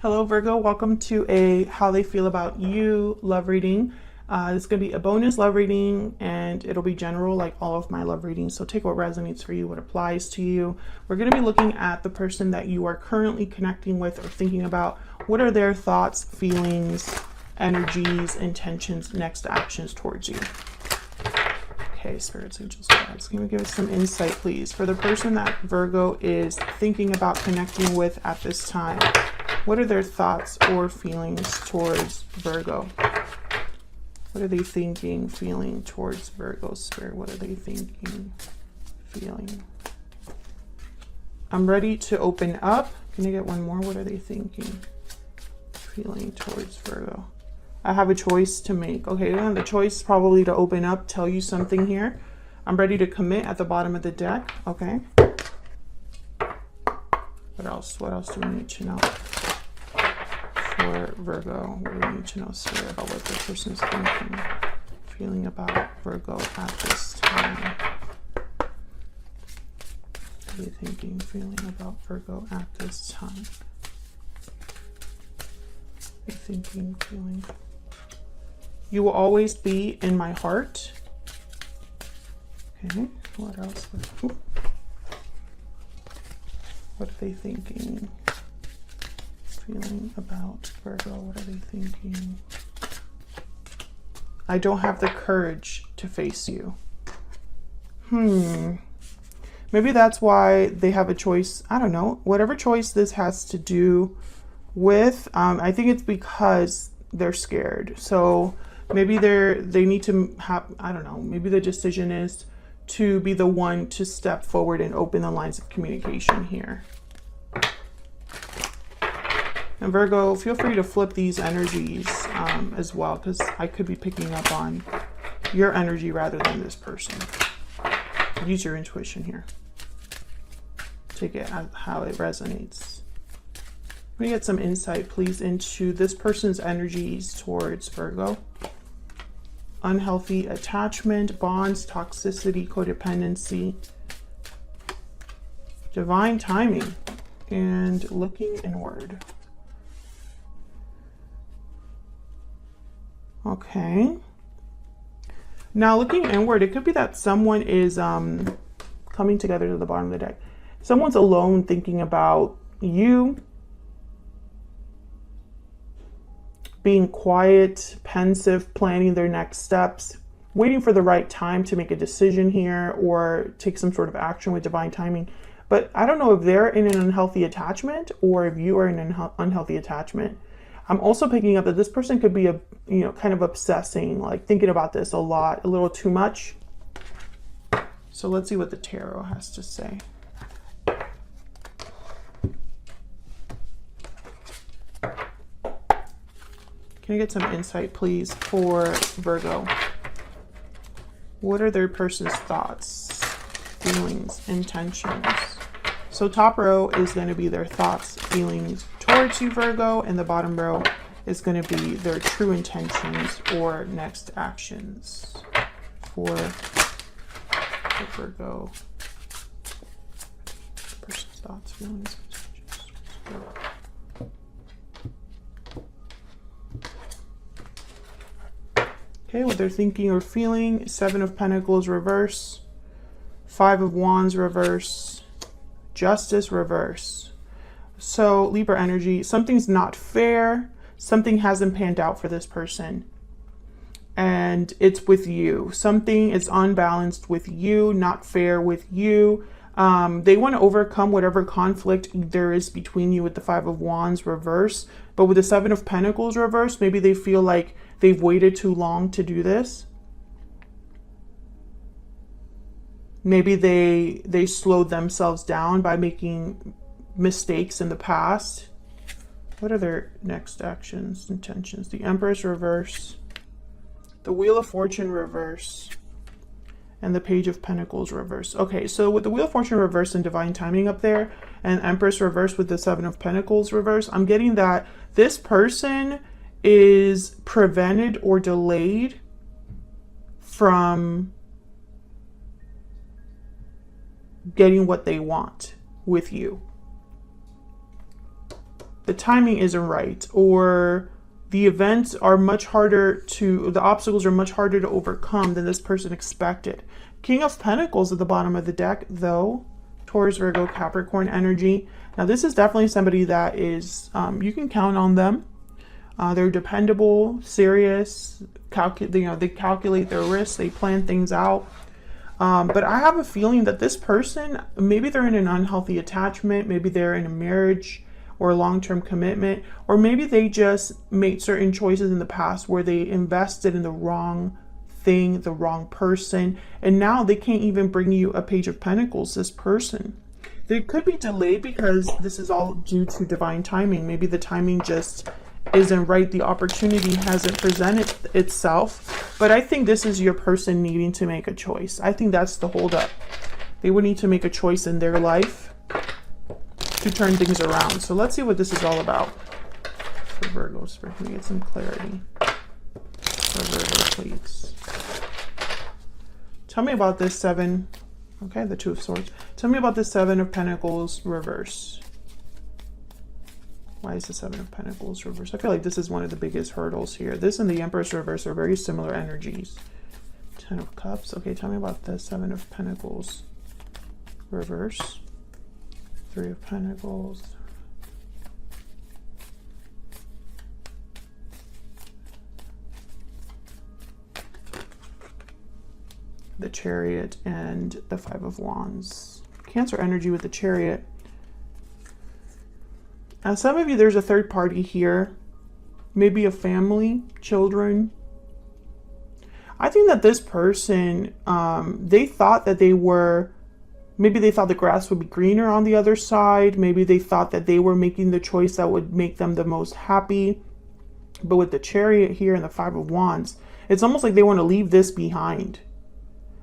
Hello Virgo, welcome to a how they feel about you love reading. This is going to be a bonus love reading and it'll be general like all of my love readings. So take what resonates for you, what applies to you. We're going to be looking at the person that you are currently connecting with or thinking about. What are their thoughts, feelings, energies, intentions, next actions towards you? Okay, spirits, angels, guides, can you give us some insight please for the person that Virgo is thinking about connecting with at this time? What are their thoughts or feelings towards Virgo? What are they thinking, feeling towards Virgo spirit? What are they thinking, feeling? I'm ready to open up. Can I get one more? What are they thinking, feeling towards Virgo? I have a choice to make. Okay, the choice probably to open up, tell you something here. I'm ready to commit at the bottom of the deck. Okay. What else? What else do we need to know? For Virgo, what do we need to know spirit about what the person is thinking, feeling about Virgo at this time? What are they thinking, feeling about Virgo at this time? They're thinking, feeling. You will always be in my heart. Okay, what else? What are they thinking? Feeling about Virgo, what are they thinking? I don't have the courage to face you. Maybe that's why they have a choice. I don't know. Whatever choice this has to do with, I think it's because they're scared. So maybe they need to have, I don't know, maybe the decision is to be the one to step forward and open the lines of communication here. And Virgo, feel free to flip these energies as well, because I could be picking up on your energy rather than this person. Use your intuition here. Take it as how it resonates. Let me get some insight, please, into this person's energies towards Virgo. Unhealthy attachment, bonds, toxicity, codependency, divine timing, and looking inward. Okay. Now looking inward, it could be that someone is coming together to the bottom of the deck. Someone's alone thinking about you, being quiet, pensive, planning their next steps, waiting for the right time to make a decision here or take some sort of action with divine timing. But I don't know if they're in an unhealthy attachment or if you are in an unhealthy attachment. I'm also picking up that this person could be kind of obsessing, like thinking about this a lot, a little too much. So let's see what the tarot has to say. Can I get some insight, please, for Virgo? What are their person's thoughts, feelings, intentions? So top row is going to be their thoughts, feelings towards you, Virgo, and the bottom row is going to be their true intentions or next actions for Virgo. The person's thoughts, feelings, intentions. Okay, what they're thinking or feeling. 7 of Pentacles reverse, 5 of Wands reverse, Justice reverse. So Libra energy, something's not fair, something hasn't panned out for this person, and it's with you. Something is unbalanced with you, not fair with you. They want to overcome whatever conflict there is between you with the 5 of Wands reverse, but with the 7 of Pentacles reverse, maybe they feel like they've waited too long to do this. Maybe they slowed themselves down by making mistakes in the past. What are their next actions, intentions? The Empress reverse, the Wheel of Fortune reverse, and the Page of Pentacles reverse. Okay, so with the Wheel of Fortune reverse and divine timing up there, and Empress reverse with the 7 of Pentacles reverse, I'm getting that this person is prevented or delayed from getting what they want with you. the timing isn't right, or the events are much harder the obstacles are much harder to overcome than this person expected. King of Pentacles at the bottom of the deck, though. Taurus, Virgo, Capricorn energy. Now, this is definitely somebody that is, you can count on them. They're dependable, serious, they calculate their risks, they plan things out. But I have a feeling that this person, maybe they're in an unhealthy attachment, maybe they're in a marriage or a long-term commitment, or maybe they just made certain choices in the past where they invested in the wrong thing, the wrong person, and now they can't even bring you a Page of Pentacles, this person. There could be delay because this is all due to divine timing. Maybe the timing just isn't right. The opportunity hasn't presented itself. But I think this is your person needing to make a choice. I think that's the holdup. They would need to make a choice in their life to turn things around. So let's see what this is all about. For Virgos, can we get some clarity? For Virgo, please. Tell me about this seven. Okay, the Two of Swords. Tell me about the Seven of Pentacles reverse. Why is the Seven of Pentacles reverse? I feel like this is one of the biggest hurdles here. This and the Empress reverse are very similar energies. Ten of Cups. Okay, tell me about the Seven of Pentacles reverse. Three of Pentacles. The Chariot and the Five of Wands. Cancer energy with the Chariot. Now, some of you, there's a third party here. Maybe a family, children. I think that this person, they thought that maybe they thought the grass would be greener on the other side. Maybe they thought that they were making the choice that would make them the most happy. But with the Chariot here and the Five of Wands, it's almost like they want to leave this behind.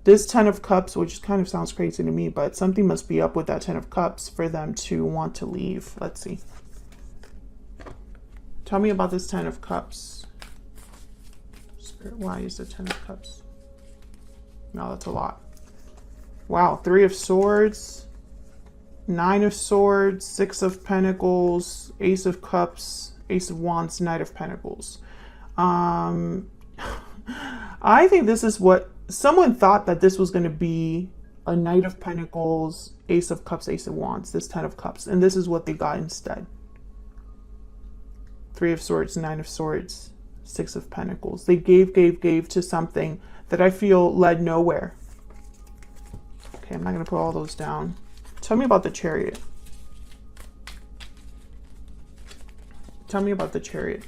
This Ten of Cups, which kind of sounds crazy to me, but something must be up with that Ten of Cups for them to want to leave. Let's see. Tell me about this Ten of Cups. Spirit, why is the Ten of Cups? No, that's a lot. Wow, Three of Swords, Nine of Swords, Six of Pentacles, Ace of Cups, Ace of Wands, Knight of Pentacles. I think this is what someone thought, that this was going to be a Knight of Pentacles, Ace of Cups, Ace of Wands, this Ten of Cups, and this is what they got instead. Three of Swords, Nine of Swords, Six of Pentacles. They gave to something that I feel led nowhere. Okay, I'm not going to put all those down. Tell me about the Chariot. Tell me about the Chariot.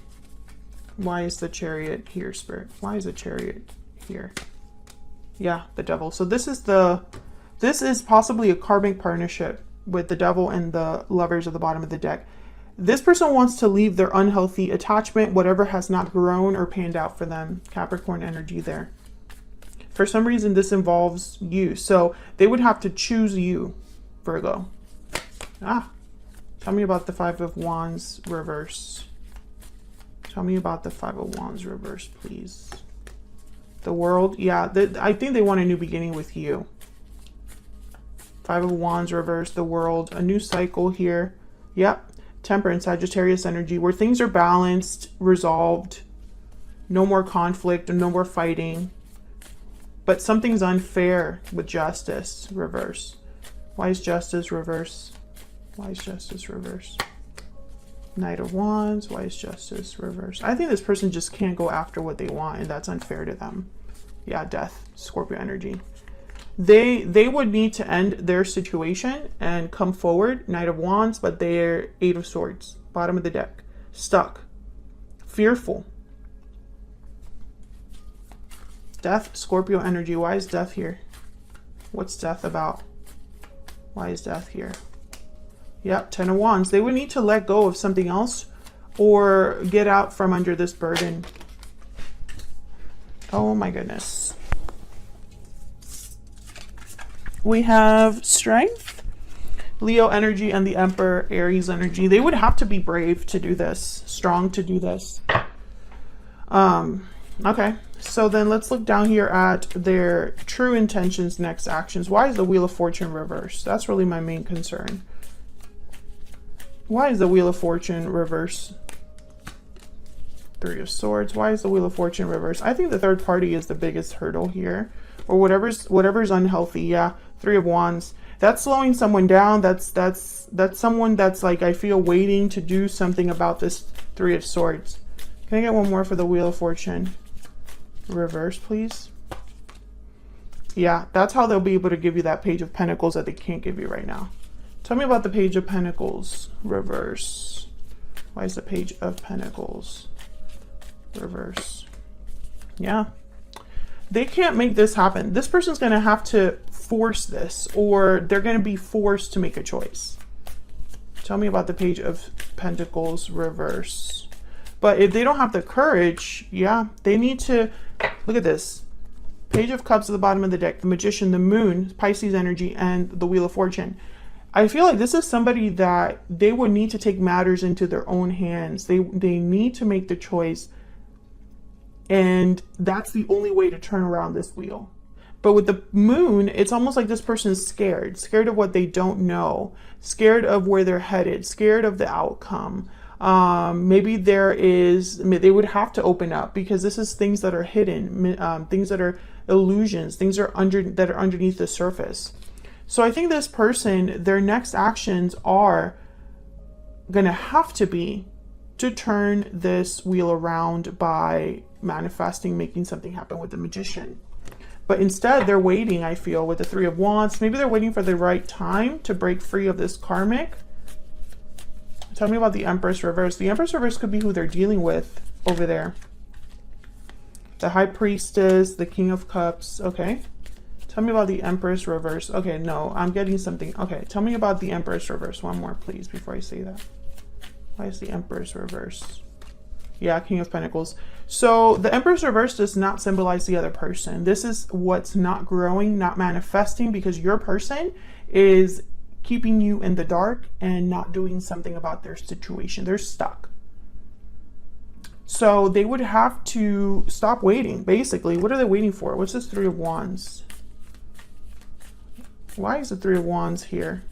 Why is the Chariot here, Spirit? Why is the Chariot here? Yeah, the Devil. So this is possibly a karmic partnership with the Devil and the Lovers at the bottom of the deck. This person wants to leave their unhealthy attachment, whatever has not grown or panned out for them. Capricorn energy there. For some reason, this involves you. So they would have to choose you, Virgo. Tell me about the Five of Wands reverse. Tell me about the Five of Wands reverse, please. The World. Yeah, I think they want a new beginning with you. Five of Wands reverse, the World. A new cycle here. Yep. Temperance, Sagittarius energy, where things are balanced, resolved. No more conflict and no more fighting. But something's unfair with Justice reverse. Why is Justice reverse? Why is Justice reverse? Knight of Wands. Why is Justice reverse? I think this person just can't go after what they want, and that's unfair to them. Yeah, Death, Scorpio energy. They would need to end their situation and come forward. Knight of Wands, but they're Eight of Swords. Bottom of the deck. Stuck. Fearful. Death, Scorpio energy. Why is Death here? What's Death about? Why is Death here? Yep, Ten of Wands. They would need to let go of something else or get out from under this burden. Oh my goodness. We have Strength, Leo energy, and the Emperor, Aries energy. They would have to be brave to do this, strong to do this. Okay, so then let's look down here at their true intentions, next actions. Why is the Wheel of Fortune reversed? That's really my main concern. Why is the Wheel of Fortune reverse? Three of Swords. Why is the Wheel of Fortune reverse? I think the third party is the biggest hurdle here, or whatever's unhealthy. Yeah, Three of Wands. That's slowing someone down. That's someone that's like, I feel, waiting to do something about this Three of Swords. Can I get one more for the Wheel of Fortune reverse, please? Yeah, that's how they'll be able to give you that Page of Pentacles that they can't give you right now. Tell me about the Page of Pentacles reverse. Why is the Page of Pentacles reverse? Yeah, they can't make this happen. This person's going to have to force this, or they're going to be forced to make a choice. Tell me about the Page of Pentacles reverse. But if they don't have the courage, yeah, they need to, look at this. Page of Cups at the bottom of the deck, the Magician, the Moon, Pisces energy, and the Wheel of Fortune. I feel like this is somebody that they would need to take matters into their own hands. They need to make the choice. And that's the only way to turn around this wheel. But with the Moon, it's almost like this person is scared of what they don't know, scared of where they're headed, scared of the outcome. Maybe they would have to open up, because this is things that are hidden, things that are illusions, things that are underneath the surface. So I think this person, their next actions are going to have to be to turn this wheel around by manifesting, making something happen with the Magician. But instead, they're waiting, I feel, with the Three of Wands. Maybe they're waiting for the right time to break free of this karmic. Tell me about the Empress reverse. The Empress reverse could be who they're dealing with over there. The High Priestess, the King of Cups. Okay. Tell me about the Empress reverse. Okay, no, I'm getting something. Okay, tell me about the Empress reverse. One more, please, before I say that. Why is the Empress reverse? Yeah, King of Pentacles. So the Empress reverse does not symbolize the other person. This is what's not growing, not manifesting, because your person is keeping you in the dark and not doing something about their situation. They're stuck. So they would have to stop waiting, basically. What are they waiting for? What's this Three of Wands? Why is the Three of Wands here?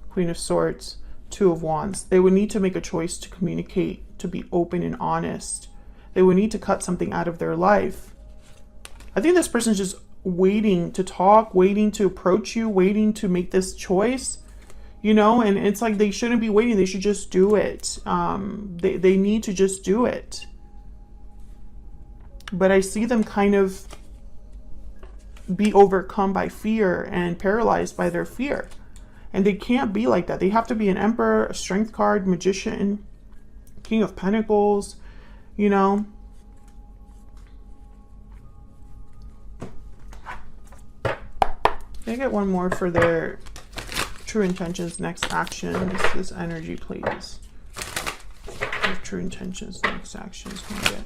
Queen of Swords, Two of Wands. They would need to make a choice to communicate, to be open and honest. They would need to cut something out of their life. I think this person's just waiting to talk, waiting to approach you, waiting to make this choice, you know, and it's like they shouldn't be waiting. They should just do it. They need to just do it. But I see them kind of be overcome by fear and paralyzed by their fear. And they can't be like that. They have to be an Emperor, a Strength card, Magician, King of Pentacles, you know. Can I get one more for their true intentions, next action? This energy, please. Their true intentions, next actions. Can I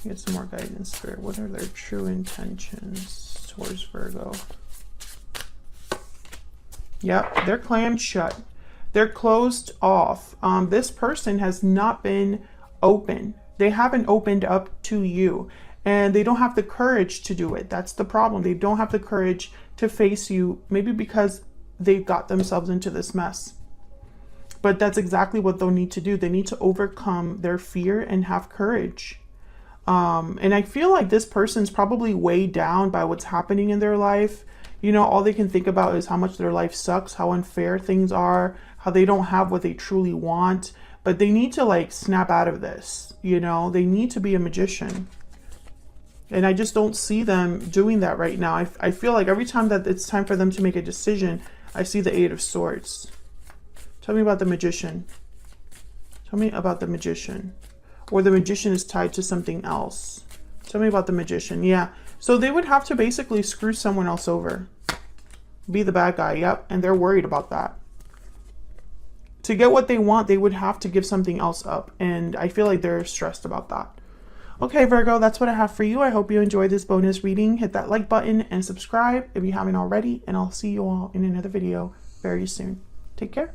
get some more guidance, Spirit? What are their true intentions towards Virgo? Yep, they're clammed shut. They're closed off. This person has not been open. They haven't opened up to you. And they don't have the courage to do it. That's the problem. They don't have the courage to face you, maybe because they've got themselves into this mess. But that's exactly what they'll need to do. They need to overcome their fear and have courage. And I feel like this person's probably weighed down by what's happening in their life. You know, all they can think about is how much their life sucks, how unfair things are, how they don't have what they truly want. But they need to like snap out of this. You know, they need to be a magician. And I just don't see them doing that right now. I feel like every time that it's time for them to make a decision, I see the Eight of Swords. Tell me about the Magician. Tell me about the Magician. Or the Magician is tied to something else. Tell me about the Magician. Yeah. So they would have to basically screw someone else over. Be the bad guy. Yep. And they're worried about that. To get what they want, they would have to give something else up. And I feel like they're stressed about that. Okay, Virgo, that's what I have for you. I hope you enjoyed this bonus reading. Hit that like button and subscribe if you haven't already. And I'll see you all in another video very soon. Take care.